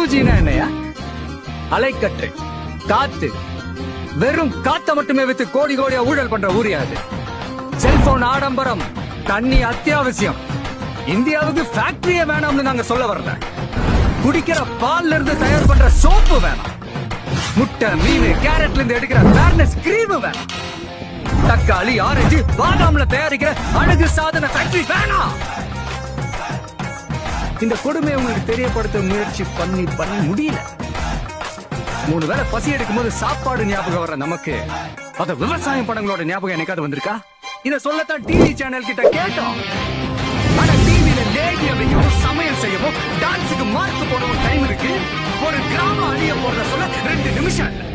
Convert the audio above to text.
2Gனா என்னையா? அலைக்கற்று காத்து, வெறும் காத்த மட்டுமே வித்து கோடி கோடியா ஊழல் பண்ற ஊரியா அது? செல்போன் ஆடம்பரம், தண்ணி அத்தியாவசியம். இந்தியாவுக்கு ஃபேக்டரியே வேணாம்னு நாங்க சொல்ல வரல. குடிக்கிற பால்ல இருந்து தயார் பண்ற சோப்பு வேணாம். முட்டை, மீன், கேரட்ல இருந்து எடுக்கிற ஃபேர்னஸ் கிரீம் வேணாம். தக்காளி, ஆரஞ்சு, பாதாம்ல தயாரிக்கிற அழகு சாதன ஃபேக்டரி வேணாம். இந்த கொடுமையை உங்களுக்கு தெரியப்படுத்த முயற்சி பண்ணி முடியல. 3 வேளை பசி எடுக்கும் போது சாப்பாடு ஞாபகம் வர நமக்கு அத விவசாயம் படங்களோட ஞாபகம் எனக்காவது வந்திருக்கா? இத சொல்லத்தான் டிவி சேனல் கிட்ட கேட்டோம். ஆனா டிவில லேடிய வைக்கவும், சமையல் செய்யவும், டான்ஸுக்கு மார்க் போடவும் டைம் இருக்கு. ஒரு கிராமம் அழிய போறத சொல்ல 2 நிமிஷம் இல்ல.